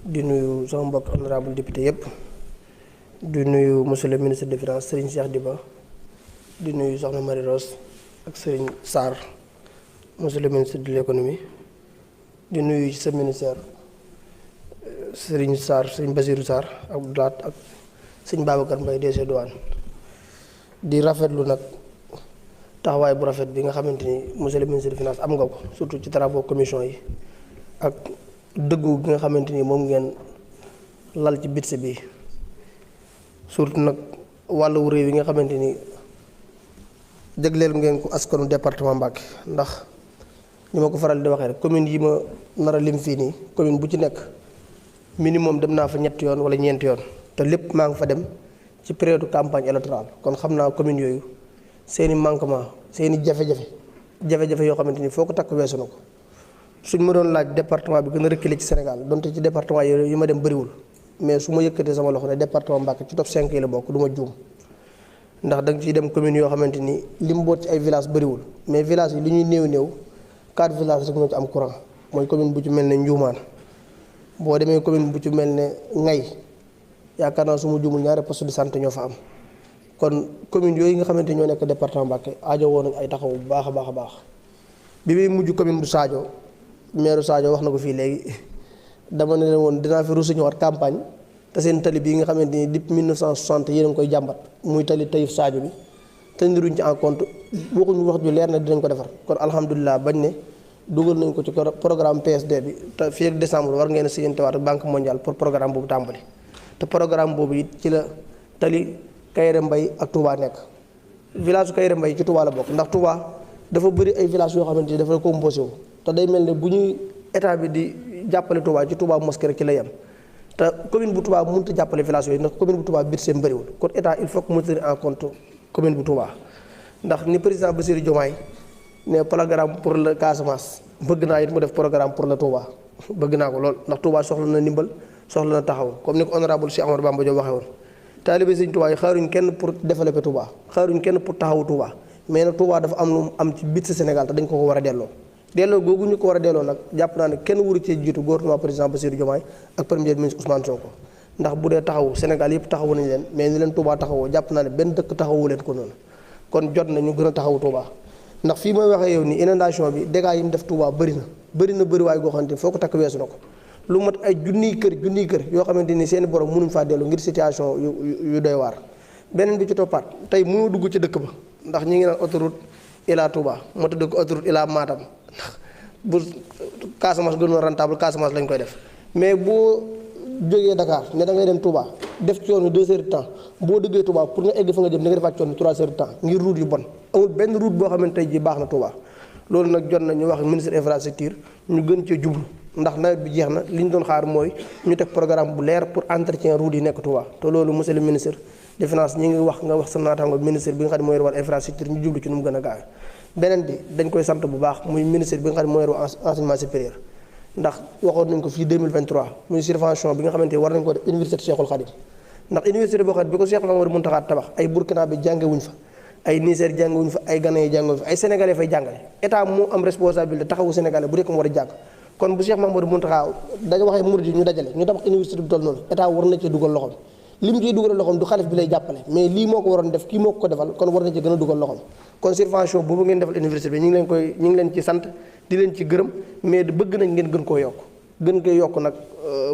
di nuyu sama mbokk honorable député yëpp di nuyu monsieur le ministre des finances Serigne Cheikh Diba di nuyu soxna Marie Rose ak Serigne Sarr monsieur le ministre de l'économie di nuyu ci sa ministère Serigne Sarr Serigne Bassirou Sarr ak Abdoulaye ak Serigne Babacar Mbaye DG Douane di rafetlu nag taxawaay bu rafet bi nga xamante ni monsieur le ministre des finances am nga ko surtout ci travaux commission yi ak dëggu gi nga xamante ni moom ngeen lal ci budget bi surtout nag wàllu réew yi nga xamante ni jagleel ngeen ko askanu département Mbacké ndax ni ma ko faral di waxee rek commune yi ma nar a lim fii nii commune bu ci nekk minimum dem naa fa ñetti yoon wala ñeenti yoon te lépp maa ngi fa dem ci période campagne électorale kon xam naa commune yooyu seeni manquement seeni jafe-jafe yoo xamante ni foo ko takk weesu na ko suñ ma doon laaj département bi gën a reculé ci Sénégal donte ci département yi ma dem bëriwul mais su ma yëkkatee sama loxo ne département Mbacké ci top 5 yi la bokk du ma juum ndax da nga ciy dem commune yoo xamante ni li mu boot ci ay village bëriwul mais village yi li ñuy néew 4 villages rek ñoo ci am courant mooy commune bu ci mel ne Ndioumane boo demee commune bu ci mel ne Ngay yaakaar naa su ma juumul ñaari poste de santé ñoo fa am kon commune yooyu nga xamante ñoo nekk département Mbacké aajo woon nañ ay taxaw bu baax a baax bi muy mujj commune bu Sadio maire Sadio wax na ko fii léegi dama ne woon dinaa fi ruusu ñëwaat campagne te seen tali bii nga xamante ni depuis 1960 yéen a ngi koy jàmbat muy tali Taïf Sadio bi te ndiruñ ci en compte waxuñu wax ju leer na dinañ ko defar kon alhamdulilah bañ ne dugal nañ ko ci programme PSD bi te fii ak décembre war ngeen a siyantewaat ak Banque mondiale pour programme boobu tàmbali te programme boobu it ci la tali Kayre Mbay ak Touba nekk village su Kayre Mbay ci Touba la bokk ndax Touba dafa bëri ay village yoo xamante ni dafa composé wu te day mel ne bu ñuy état bi di jàppale Touba ci Touba mosquée rek ci lay yem te commune bu Touba mënut a jàppale village yooyu ndax commune bu Touba biir seen bëriwul kon état il faut que mu tenir en compte commune bu Touba ndax ni président Bassirou Diomaye ne programme pour le Casamance bëgg naa it mu def programme pour le Touba bëgg naa ko lool ndax Touba soxla na ndimbal soxla na taxaw comme ni ko honorable Cheikh Amadou Bamba Diop waxee woon taalibe Sëñ Touba yi xaaruñ kenn pour développer Touba xaaruñ kenn pour taxawu Touba mais nag Touba dafa am lu mu am ci biir Sénégal te dañ ko war a delloo googu ñu ko war a delloo nag jàpp naa ne kenn wuru cee jiitu gouvernement président Bassirou Diomaye ak premier ministre Ousmane Sonko ndax bu dee taxawu Sénégal yëpp taxawu nañ leen mais ni leen Touba taxawoo jàpp naa ne benn dëkk taxawu leen ko noonu kon jot na ñu gën a taxawu Touba ndax fii mooy waxee yow ni inondation bi dégâts yi mu def Touba bëri na bëriwaay goo xamante ni foo ko takk weesu na ko lu mat ay junniy kër yoo xamante ni seeni borom mënuñ faa dellu ngir situation yu doy waar beneen bi ci toppaat tey mënoo dugg ci dëkk ba ndax ñi ngi naan autoroute Ila Touba moo tudd ko autoroute Ila Matam ndax bu Casamance gënoon rentable Casamance lañ koy def mais boo jógee Dakar ne da ngay dem Touba def ci yoon wi 2 heures de temps boo duggee Touba pour nga egg fa nga jëm da nga defaat ci yoon wi 3 heures de temps ngir route yu bon amul benn route boo xamante tey ji baax na Touba loolu nag jot na ñu wax ministre infrastructure ñu gën cee jublu ndax nawet bi jeex na li ñu doon xaar mooy ñu teg programme bu leer pour entretien route yi nekk Touba te loolu monsieur le ministre des finances ñi ngi wax nga wax sa naataango ministre bi nga xam ne mooy yor wàllu infrastructure ñu jublu ci nu mu gën a gaawe beneen bi dañ koy sant bu baax muy ministre bi nga xam ne mooy yor enseignement supérieur ndax waxoon nañ ko fii 2023 muy subvention bi nga xamante war nañ ko def université Cheikhoul Khadim ndax université boo xam ne bi ko Cheikh Mamadou Mountakha tabax ay Burkina bi jàngewuñ fa ay Niger jàngewuñ fa ay Ghana yi jàngewuñ fa ay sénégalais fay jàngale état moo am responsabilité taxawu sénégalais bu dee ko mu war a jàng kon bu Cheikh Mamadou Mountakha dañu waxee murid yi ñu dajale ñu tabax université bi toll noonu état war na ci dugal loxoom li mu ciy dugal loxoom du xalif bi lay jàppale mais lii moo ko waroon def kii moo ko defal kon war na ci gën a dugal loxoom kon subvention boobu ngeen defal université bi ñu ngi leen ci sant di leen ci gërëm mais bëgg nañ ngeen gën koo yokk nag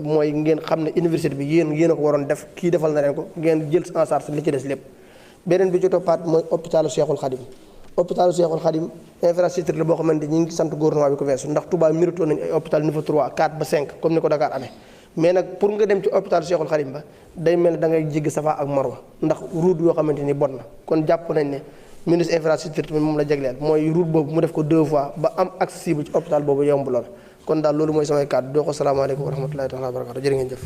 mooy ngeen xam ne université bi yéen a ko waroon def kii defal na leen ko ngeen jël en charge li ci des lépp beneen bi ci toppaat mooy hôpitalu Cheikhoul Khadim infrastructure la boo xamante ñi ngi sant gouvernement bi ko weesu ndax Touba mérito nañ ay hôpital niveau 3 4 ba 5 comme ni ko Dakar amee mais nag pour nga dem ci hôpital Cheikhoul Khadim ba day mel ne da ngay jéggi Safa ak Marwa ndax route yoo xamante ni bon na kon jàpp nañ ne ministre infrastructure bi moom la jagleel mooy route boobu mu def ko 2 fois ba am accessible ci hôpital boobu yomb lool kon daal loolu mooy samay kàddu doo ko salaamaaleykum wa rahmatulahi taala wa barakatu jërë ngeen jëf